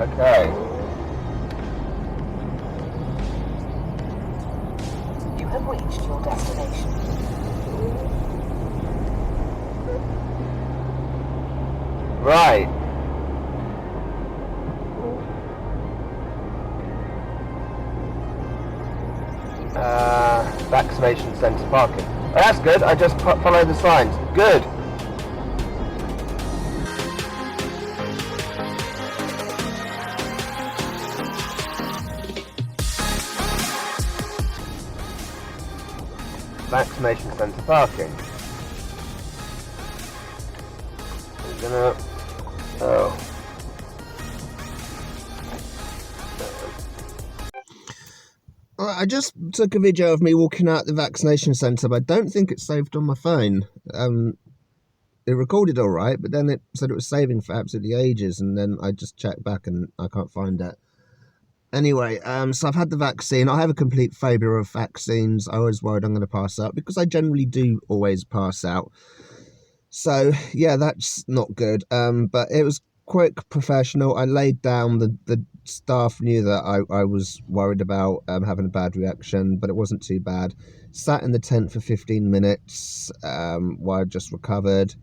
Okay. You have reached your destination. Right. Vaccination centre parking. Oh, that's good. I just followed the signs. Good. Vaccination centre parking. I'm gonna. Oh. I just took a video of me walking out the vaccination centre, but I don't think it's saved on my phone. It recorded all right, but then it said it was saving for absolutely ages, and then I just checked back and I can't find it. Anyway, so I've had the vaccine. I have a complete phobia of vaccines. I was worried I'm going to pass out because I generally do always pass out. So, yeah, that's not good. But it was quick, professional. I laid down. The staff knew that I was worried about having a bad reaction, but it wasn't too bad. Sat in the tent for 15 minutes while I just recovered.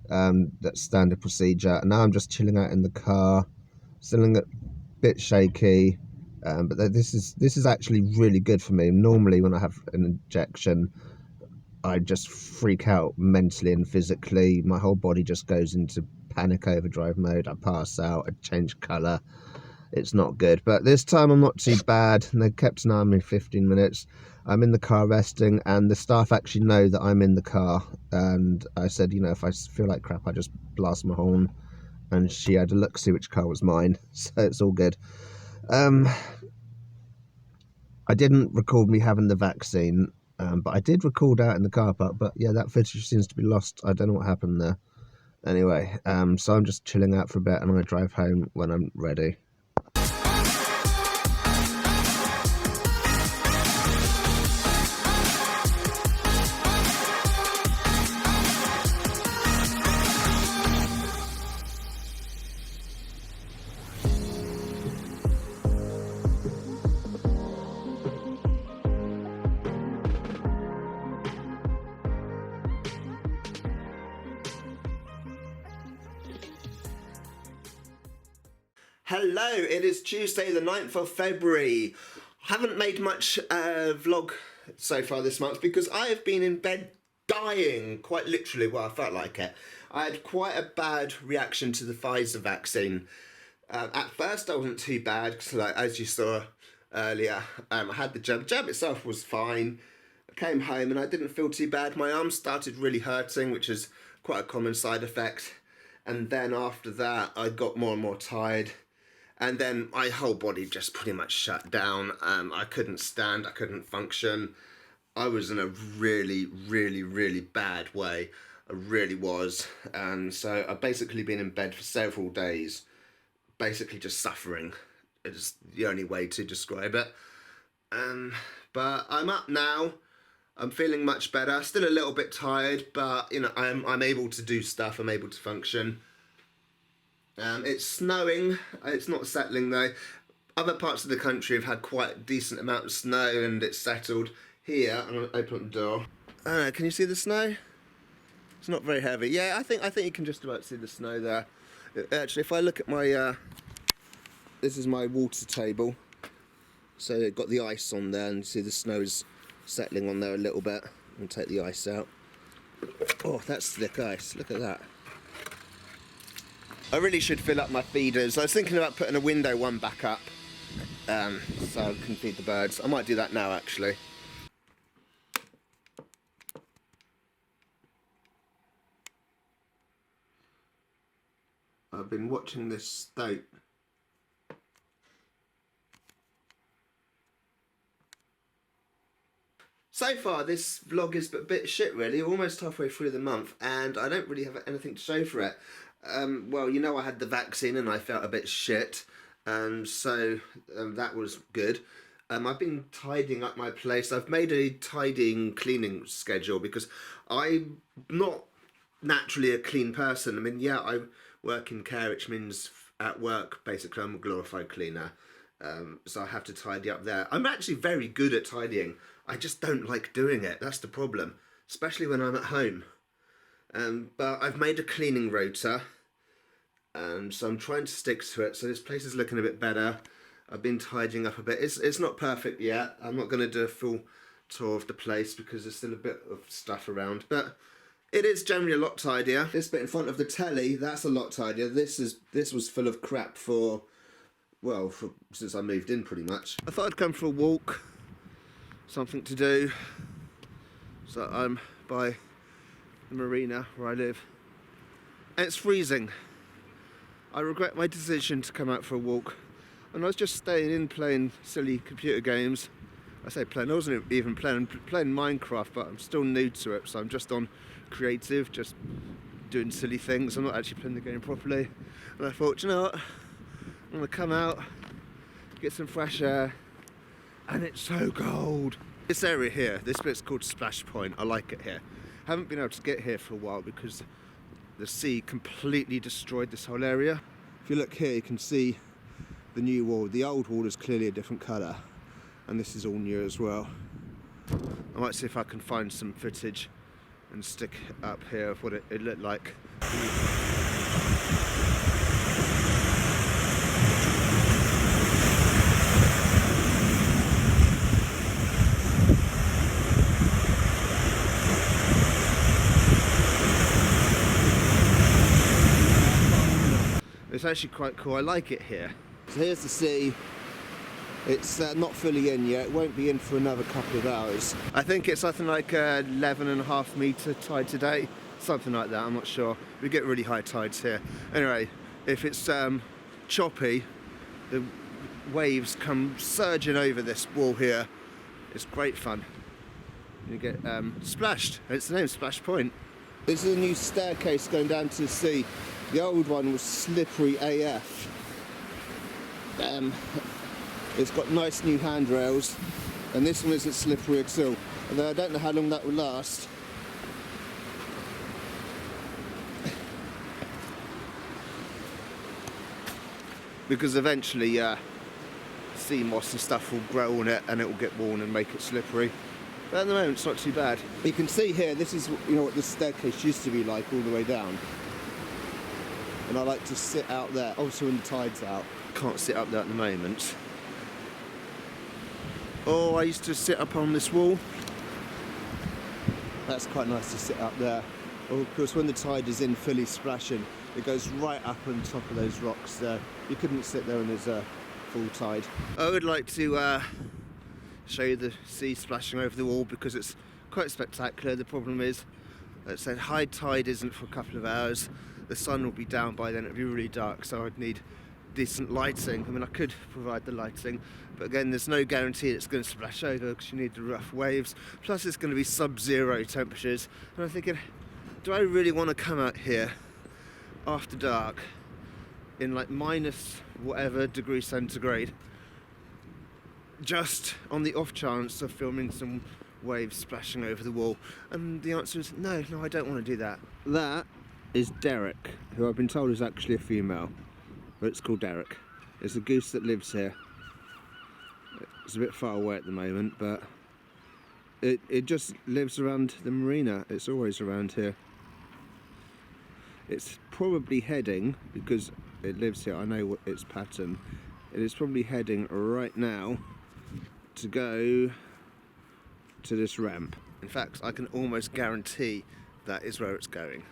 That's standard procedure. And now I'm just chilling out in the car, still a bit shaky. But this is actually really good for me. Normally, when I have an injection, I just freak out mentally and physically. My whole body just goes into panic overdrive mode. I pass out. I change colour. It's not good. But this time I'm not too bad. And they kept an eye on me 15 minutes. I'm in the car resting, and the staff actually know that I'm in the car. And I said, you know, if I feel like crap, I just blast my horn. And she had a look, see which car was mine. So it's all good. I didn't record me having the vaccine, but I did record out in the car park. But yeah, that footage seems to be lost. I don't know what happened there. Anyway, so I'm just chilling out for a bit, and I'm going to drive home when I'm ready. Hello, it is Tuesday the 9th of February. I haven't made much vlog so far this month because I have been in bed dying, quite literally. Well, I felt like it. I had quite a bad reaction to the Pfizer vaccine. At first I wasn't too bad because, like, as you saw earlier, I had the jab. The jab itself was fine. I came home and I didn't feel too bad. My arms started really hurting, which is quite a common side effect. And then after that I got more and more tired. And then my whole body just pretty much shut down. I couldn't stand, I couldn't function. I was in a really, really, really bad way. I really was. So I've basically been in bed for several days, basically just suffering. It's the only way to describe it. But I'm up now. I'm feeling much better. Still a little bit tired, but you know, I'm able to do stuff. I'm able to function. It's snowing. It's not settling though. Other parts of the country have had quite a decent amount of snow and it's settled. Here, I'm going to open up the door. Can you see the snow? It's not very heavy. Yeah, I think you can just about see the snow there. Actually, if I look at my, this is my water table. So it got the ice on there, and you see the snow's settling on there a little bit. I'll take the ice out. Oh, that's thick ice. Look at that. I really should fill up my feeders. I was thinking about putting a window one back up, so I can feed the birds. I might do that now, actually. I've been watching this stoat. So far, this vlog is a bit shit, really. We're almost halfway through the month, and I don't really have anything to show for it. Well, you know, I had the vaccine and I felt a bit shit, so that was good. I've been tidying up my place. I've made a tidying, cleaning schedule because I'm not naturally a clean person. I mean, yeah, I work in care, which means at work, basically I'm a glorified cleaner, so I have to tidy up there. I'm actually very good at tidying, I just don't like doing it, that's the problem, especially when I'm at home. But I've made a cleaning rota, so I'm trying to stick to it. So this place is looking a bit better. I've been tidying up a bit. It's not perfect yet. I'm not going to do a full tour of the place because there's still a bit of stuff around, but it is generally a lot tidier. This bit in front of the telly, that's a lot tidier. This was full of crap since I moved in pretty much. I thought I'd come for a walk, something to do. So I'm by the marina where I live, and it's freezing. I regret my decision to come out for a walk, and I was just staying in playing silly computer games. I say playing, I wasn't even playing Minecraft, but I'm still new to it, so I'm just on creative, just doing silly things. I'm not actually playing the game properly, and I thought, you know what, I'm gonna come out, get some fresh air, and it's so cold. This area here, this bit's called Splash Point. I like it here. Haven't been able to get here for a while because the sea completely destroyed this whole area. If you look here, you can see the new wall. The old wall is clearly a different colour, and this is all new as well. I might see if I can find some footage and stick up here of what it looked like. It's actually quite cool, I like it here. So here's the sea. It's not fully in yet, it won't be in for another couple of hours. I think it's something like 11.5 metre tide today, something like that, I'm not sure. We get really high tides here. Anyway, if it's choppy, the waves come surging over this wall here. It's great fun. You get splashed, it's the name, Splash Point. This is a new staircase going down to the sea. The old one was slippery AF. It's got nice new handrails, and this one isn't slippery at all. Although I don't know how long that will last. Because eventually sea moss and stuff will grow on it and it will get worn and make it slippery. But at the moment it's not too bad. You can see here, this is what this staircase used to be like all the way down. And I like to sit out there, obviously when the tide's out. Can't sit up there at the moment. Oh, I used to sit up on this wall. That's quite nice to sit up there. Oh, of course, when the tide is in fully splashing, it goes right up on top of those rocks there. You couldn't sit there when there's a full tide. I would like to show you the sea splashing over the wall because it's quite spectacular. The problem is, let's say high tide isn't for a couple of hours. The sun will be down by then, it'll be really dark, so I'd need decent lighting. I mean, I could provide the lighting, but again, there's no guarantee it's going to splash over because you need the rough waves. Plus, it's going to be sub-zero temperatures. And I'm thinking, do I really want to come out here after dark in like minus whatever degree centigrade, just on the off chance of filming some waves splashing over the wall? And the answer is no, I don't want to do that. That is Derek, who I've been told is actually a female, but it's called Derek. It's a goose that lives here. It's a bit far away at the moment, but it just lives around the marina. It's always around here. It's probably heading, because it lives here, I know what its pattern. It is probably heading right now to go to this ramp. In fact, I can almost guarantee that is where it's going.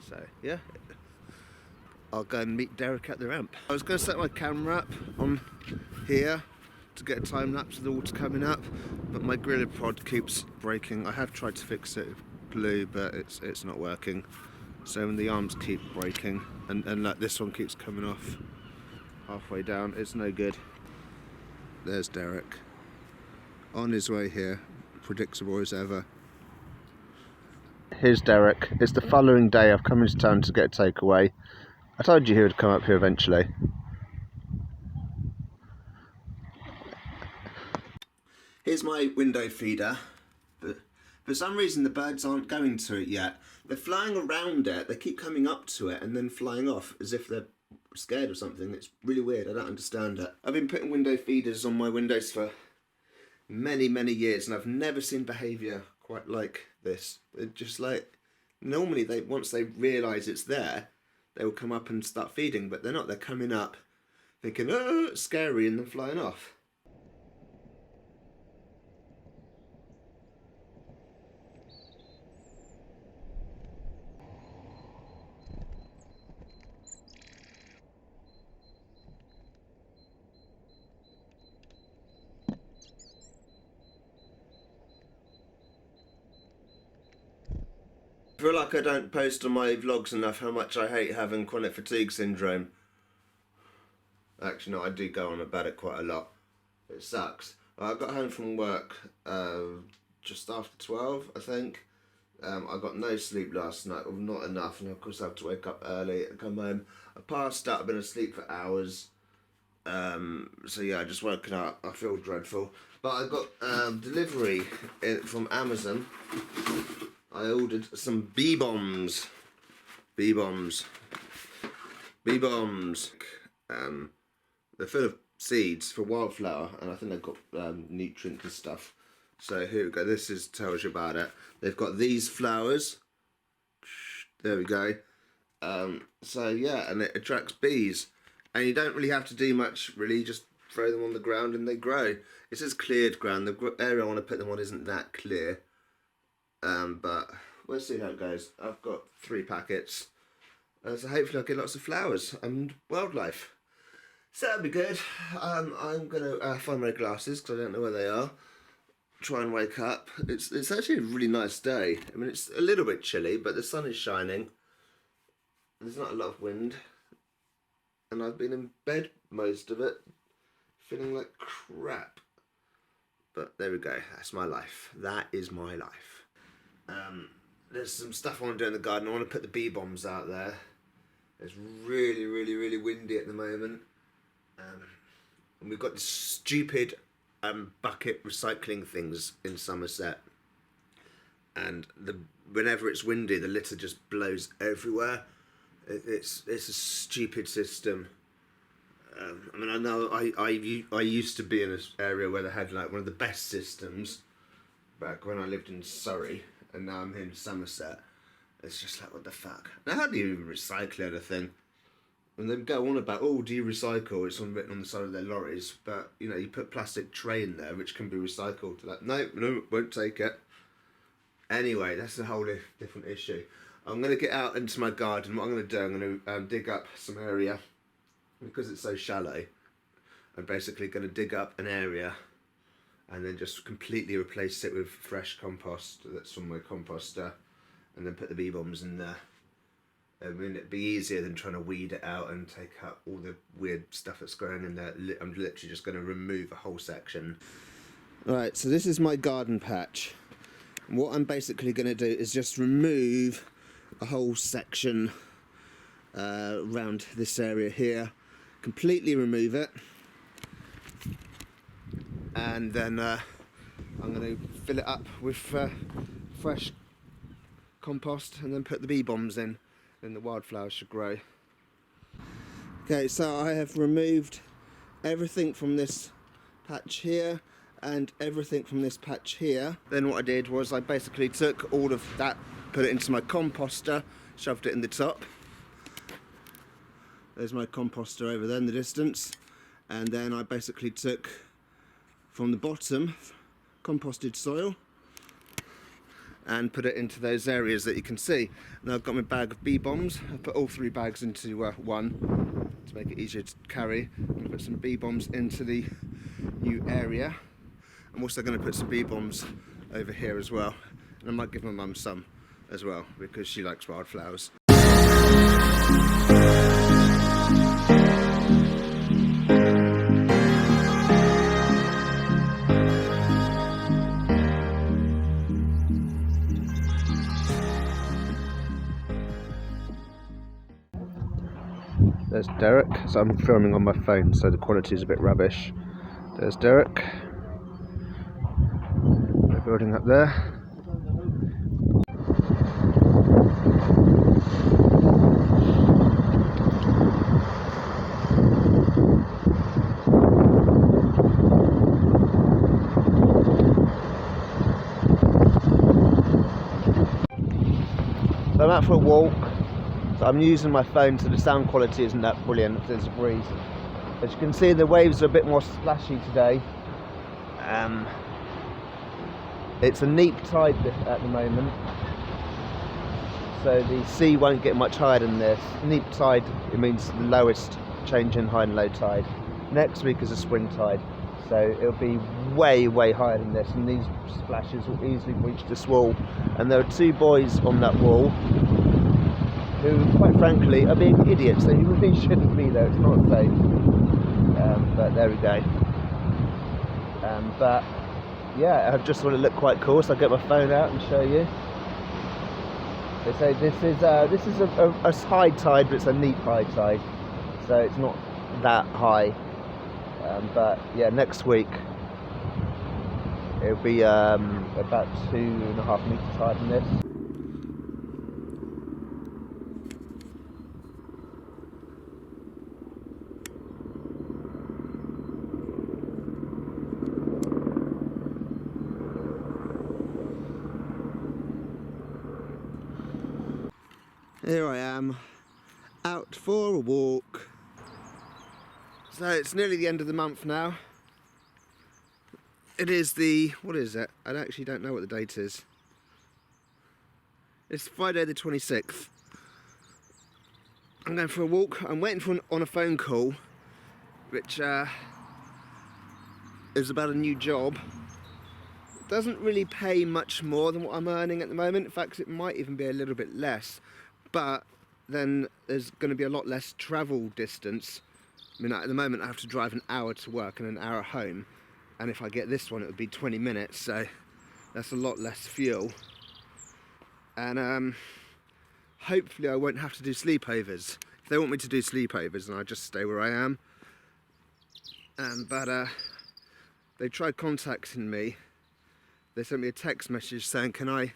So yeah, I'll go and meet Derek at the ramp. I was going to set my camera up on here to get a time lapse of the water coming up, but my Gorilla Pod keeps breaking. I have tried to fix it with glue, but it's not working. So when the arms keep breaking, and like this one keeps coming off halfway down, it's no good. There's Derek, on his way here, predictable as ever. Here's Derek. It's the following day. I've come into town to get a takeaway. I told you he would come up here eventually. Here's my window feeder. For some reason the birds aren't going to it yet. They're flying around it, they keep coming up to it and then flying off as if they're scared or something. It's really weird, I don't understand it. I've been putting window feeders on my windows for many years and I've never seen behaviour quite like this. They're just like, normally once they realise it's there, they will come up and start feeding, but they're not. They're coming up thinking, oh, it's scary, and then flying off. I feel like I don't post on my vlogs enough how much I hate having chronic fatigue syndrome. Actually, no, I do go on about it quite a lot. It sucks. I got home from work just after 12, I think. I got no sleep last night, or not enough, and of course I have to wake up early and come home. I passed out, I've been asleep for hours. So yeah, I just woken up. I feel dreadful. But I got delivery from Amazon. I ordered some beebombs. Beebombs. They're full of seeds for wildflower, and I think they've got nutrients and stuff. So here we go. This tells you about it. They've got these flowers. There we go. So yeah, and it attracts bees, and you don't really have to do much. Really, just throw them on the ground and they grow. It says cleared ground. The area I want to put them on isn't that clear. But we'll see how it goes. I've got 3 packets, so hopefully I'll get lots of flowers and wildlife. So that'll be good. I'm gonna find my glasses because I don't know where they are. Try and wake up. It's actually a really nice day. I mean, it's a little bit chilly, but the sun is shining. There's not a lot of wind, and I've been in bed most of it, feeling like crap. But there we go. That's my life. That is my life. There's some stuff I want to do in the garden. I want to put the bee bombs out there. It's really windy at the moment. And we've got this stupid bucket recycling things in Somerset. And whenever it's windy, the litter just blows everywhere. It's a stupid system. I mean, I know I used to be in an area where they had like one of the best systems back when I lived in Surrey, and now I'm in Somerset. It's just like, what the fuck? Now, how do you even recycle anything? And they go on about, oh, do you recycle? It's written on the side of their lorries, but you know, you put plastic tray in there which can be recycled. Like, no, won't take it. Anyway, that's a whole different issue. I'm going to get out into my garden. What I'm going to do, I'm going to dig up some area, because it's so shallow. I'm basically going to dig up an area and then just completely replace it with fresh compost that's from my composter, and then put the bee bombs in there. I mean, it'd be easier than trying to weed it out and take out all the weird stuff that's growing in there. I'm literally just going to remove a whole section. Right, so this is my garden patch. And what I'm basically going to do is just remove a whole section around this area here. Completely remove it. And then I'm going to fill it up with fresh compost and then put the bee bombs in, and the wildflowers should grow. Okay, so I have removed everything from this patch here and everything from this patch here. Then what I did was I basically took all of that, put it into my composter, shoved it in the top. There's my composter over there in the distance. And then I basically took from the bottom composted soil and put it into those areas that you can see. Now I've got my bag of bee bombs. I put all 3 bags into one to make it easier to carry. I'm going to put some bee bombs into the new area. I'm also going to put some bee bombs over here as well. And I might give my mum some as well, because she likes wildflowers. There's Derek, so I'm filming on my phone, so the quality is a bit rubbish. There's Derek, the building up there. out for a walk, so I'm using my phone, so the sound quality isn't that brilliant if there's a breeze. As you can see, the waves are a bit more splashy today. It's a neap tide at the moment, so the sea won't get much higher than this. Neap tide, it means the lowest change in high and low tide. Next week is a spring tide, so it'll be way, way higher than this, and these splashes will easily reach this wall. And there are two boys on that wall who, quite frankly, are being idiots. They really shouldn't be there, it's not safe. But there we go. But yeah, I just want to look quite cool, so I'll get my phone out and show you. They say this is a high tide, but it's a neap high tide, so it's not that high. But yeah, next week it'll be about 2.5 meters higher than this. Here I am, out for a walk. So it's nearly the end of the month now. It is the, what is it? I actually don't know what the date is. It's Friday the 26th. I'm going for a walk. I'm waiting on a phone call, which is about a new job. It doesn't really pay much more than what I'm earning at the moment. In fact, it might even be a little bit less. But then there's going to be a lot less travel distance. I mean, at the moment I have to drive an hour to work and an hour home, and if I get this one it would be 20 minutes, so that's a lot less fuel. And hopefully I won't have to do sleepovers. If they want me to do sleepovers, then I just stay where I am. But they tried contacting me. They sent me a text message saying, can I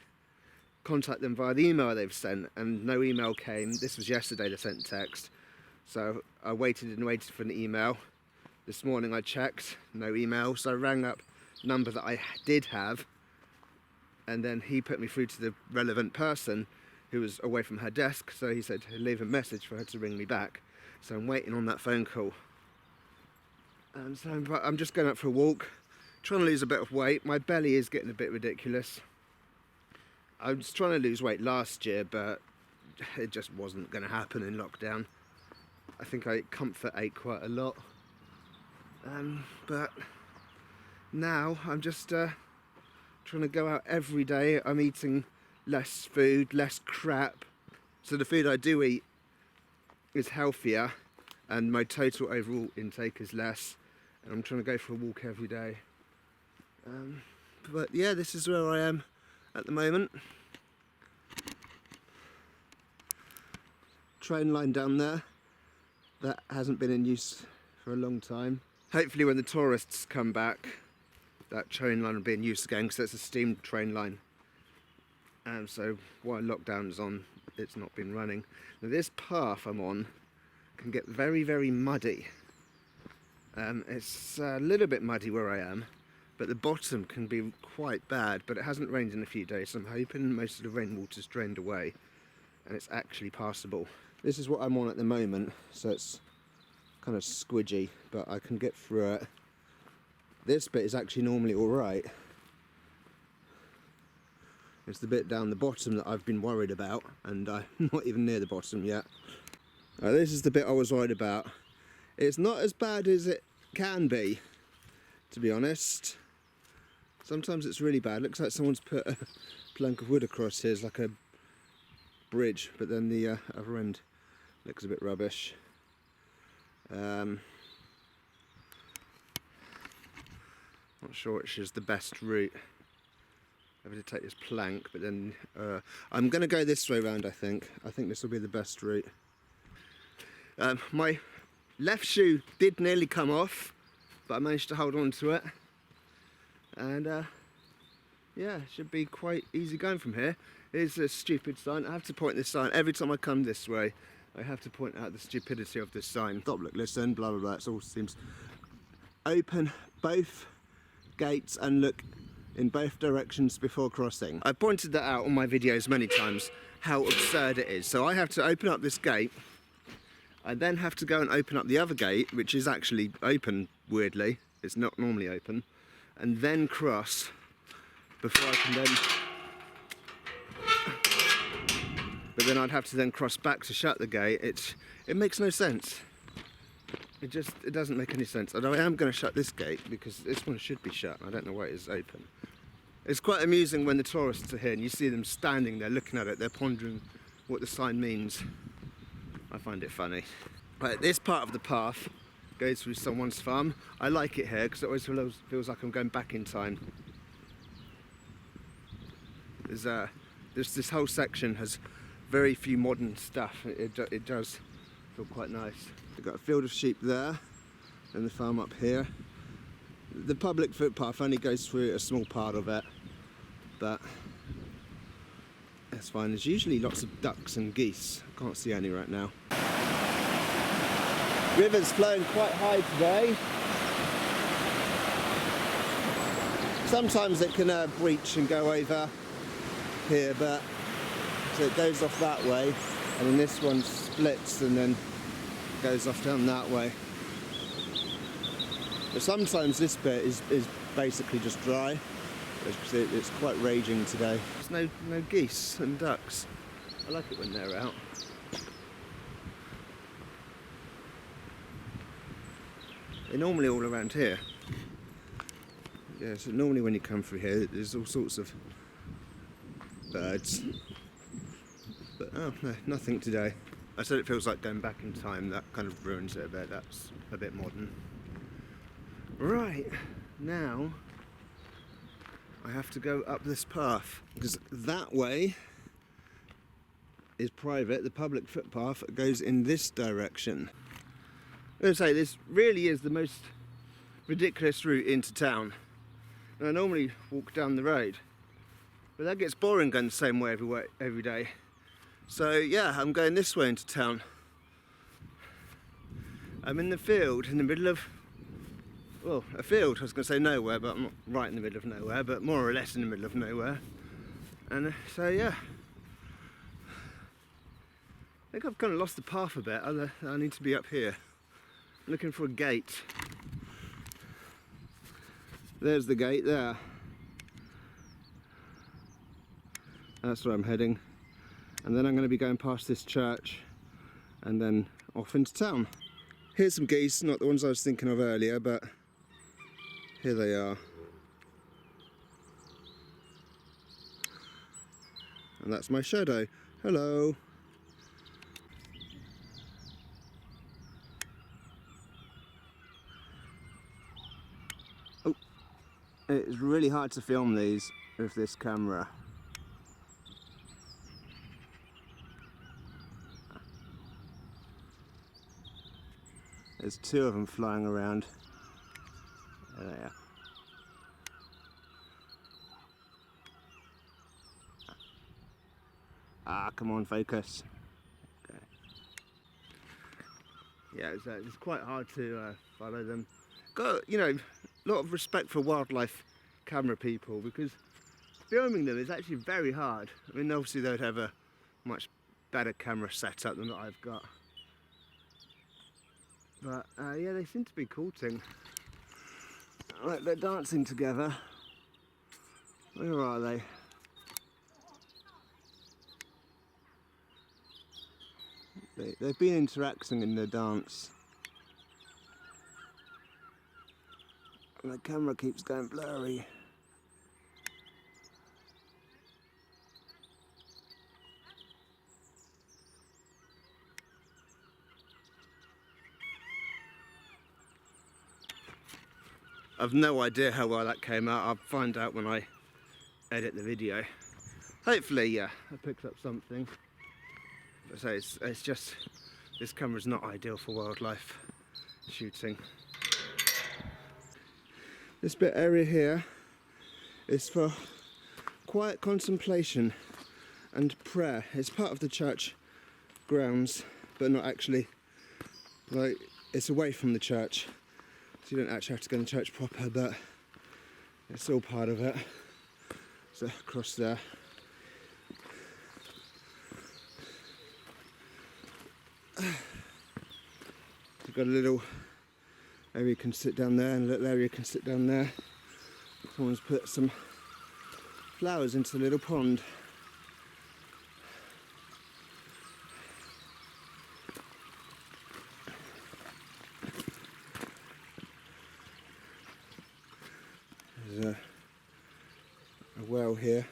contact them via the email they've sent, and no email came. This was yesterday they sent text, so I waited and waited for an email. This morning I checked, no email, so I rang up the number that I did have, and then he put me through to the relevant person who was away from her desk, so he said leave a message for her to ring me back. So I'm waiting on that phone call. And so I'm just going out for a walk, trying to lose a bit of weight. My belly is getting a bit ridiculous. I was trying to lose weight last year, but it just wasn't going to happen in lockdown. I think I comfort ate quite a lot. But now I'm just trying to go out every day. I'm eating less food, less crap. So the food I do eat is healthier, and my total overall intake is less. And I'm trying to go for a walk every day. But yeah, this is where I am at the moment. Train line down there, that hasn't been in use for a long time. Hopefully when the tourists come back, that train line will be in use again, because it's a steam train line. And so while lockdown is on, it's not been running. Now this path I'm on can get very, very muddy. It's a little bit muddy where I am, but the bottom can be quite bad. But it hasn't rained in a few days, so I'm hoping most of the rainwater's drained away and it's actually passable. This is what I'm on at the moment, so it's kind of squidgy, but I can get through it. This bit is actually normally alright. It's the bit down the bottom that I've been worried about, and I'm not even near the bottom yet. This is the bit I was worried about. It's not as bad as it can be, to be honest. Sometimes it's really bad. Looks like someone's put a plank of wood across here. It's like a bridge, but then the other end looks a bit rubbish. Not sure which is the best route. I'm going to take this plank, but then I'm going to go this way around. I think this will be the best route. My left shoe did nearly come off, but I managed to hold on to it, and yeah, it should be quite easy going from here. It's a stupid sign. I have to point this sign every time I come this way. I have to point out the stupidity of this sign. Stop, look, listen, blah blah blah. It all seems open both gates, and look in both directions before crossing. I pointed that out on my videos many times, how absurd it is. So I have to open up this gate, I then have to go and open up the other gate, which is actually open, weirdly, it's not normally open, and then cross before I can then... But then I'd have to then cross back to shut the gate. It makes no sense. It doesn't make any sense. Although I am going to shut this gate because this one should be shut. I don't know why it is open. It's quite amusing when the tourists are here and you see them standing there looking at it. They're pondering what the sign means. I find it funny. Right, this part of the path goes through someone's farm. I like it here because it always feels like I'm going back in time. This whole section has very few modern stuff. It does feel quite nice. We've got a field of sheep there and the farm up here. The public footpath only goes through a small part of it, but that's fine. There's usually lots of ducks and geese. I can't see any right now. River's flowing quite high today. Sometimes it can breach and go over here, but so it goes off that way, and then this one splits and then goes off down that way. But sometimes this bit is basically just dry. It's quite raging today. There's no geese and ducks. I like it when they're out. They're normally all around here. Yeah, so normally when you come through here, there's all sorts of birds. But oh no, nothing today. I said it feels like going back in time. That kind of ruins it a bit. That's a bit modern. Right, now I have to go up this path because that way is private. The public footpath goes in this direction. I'm going to say this really is the most ridiculous route into town. And I normally walk down the road, but that gets boring going the same way every day. So yeah, I'm going this way into town. I'm in the field in the middle of, well, a field. I was going to say nowhere, but I'm not right in the middle of nowhere, but more or less in the middle of nowhere. And so yeah, I think I've kind of lost the path a bit. I need to be up here, looking for a gate. There's the gate there. That's where I'm heading. And then I'm going to be going past this church and then off into town. Here's some geese, not the ones I was thinking of earlier, but here they are. And that's my shadow. Hello. Oh, it's really hard to film these with this camera. There's two of them flying around. There they are. Ah, come on, focus. Okay. Yeah, it's quite hard to follow them. Got, you know, a lot of respect for wildlife camera people because filming them is actually very hard. I mean, obviously they would have a much better camera setup than that I've got. But yeah, they seem to be courting. Right, they're dancing together. Where are they? They've been interacting in their dance. And the camera keeps going blurry. I've no idea how well that came out. I'll find out when I edit the video. Hopefully, yeah, I picked up something. But so it's just, this camera's not ideal for wildlife shooting. This bit area here is for quiet contemplation and prayer. It's part of the church grounds, but not actually, like, it's away from the church. So you don't actually have to go to church proper, but it's all part of it. So across there. You've got a little area you can sit down there and a little area you can sit down there. Someone's put some flowers into the little pond. There's a well here.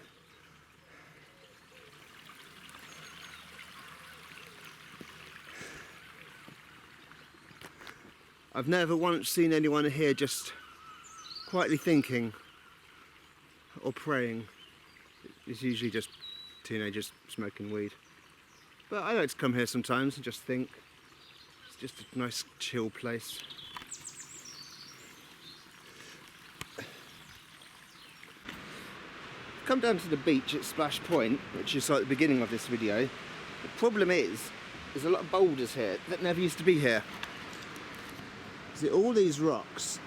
I've never once seen anyone here just quietly thinking or praying. It's usually just teenagers smoking weed. But I like to come here sometimes and just think. It's just a nice chill place. Come down to the beach at Splash Point, which is like the beginning of this video. The problem is, there's a lot of boulders here that never used to be here. See, all these rocks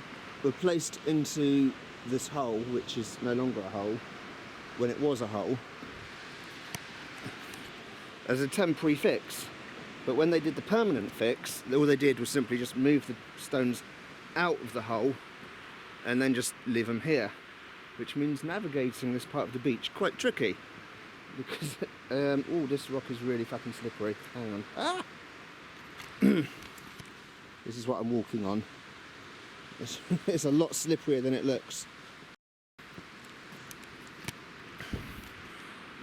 were placed into this hole, which is no longer a hole, when it was a hole, as a temporary fix. But when they did the permanent fix, all they did was simply just move the stones out of the hole and then just leave them here, which means navigating this part of the beach quite tricky, because oh, this rock is really fucking slippery. Hang on. Ah! This is what I'm walking on. It's a lot slipperier than it looks.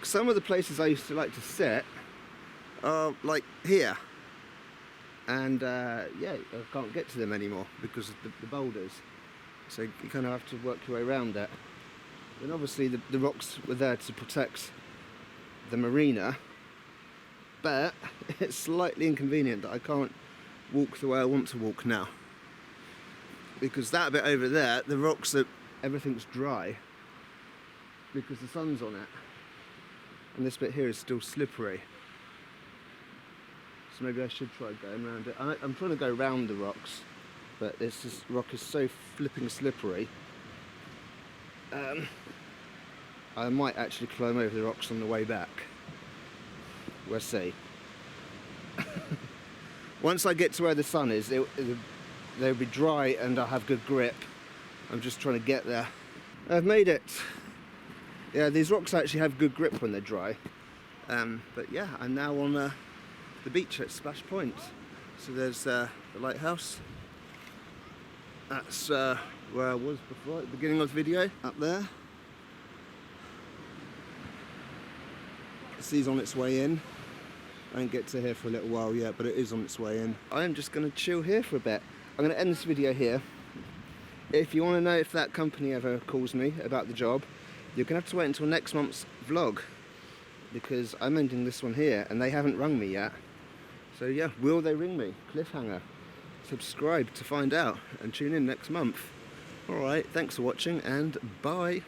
Some of the places I used to like to sit are like here, and yeah, I can't get to them anymore because of the boulders, so you kind of have to work your way around it. And obviously the rocks were there to protect the marina, but it's slightly inconvenient that I can't walk the way I want to walk now, because that bit over there, the rocks, everything's dry because the sun's on it, and this bit here is still slippery. So maybe I should try going around it. I'm trying to go around the rocks, but this rock is so flipping slippery. I might actually climb over the rocks on the way back. We'll see. Once I get to where the sun is, they'll be dry and I'll have good grip. I'm just trying to get there. I've made it. Yeah, these rocks actually have good grip when they're dry. But yeah, I'm now on the beach at Splash Point. So there's the lighthouse. That's where I was before, at the beginning of the video, up there. The sea's on its way in. I didn't get to here for a little while yet, but it is on its way in. I am just going to chill here for a bit. I'm going to end this video here. If you want to know if that company ever calls me about the job, you're going to have to wait until next month's vlog, because I'm ending this one here and they haven't rung me yet. So yeah, will they ring me? Cliffhanger. Subscribe to find out and tune in next month. Alright, thanks for watching and bye.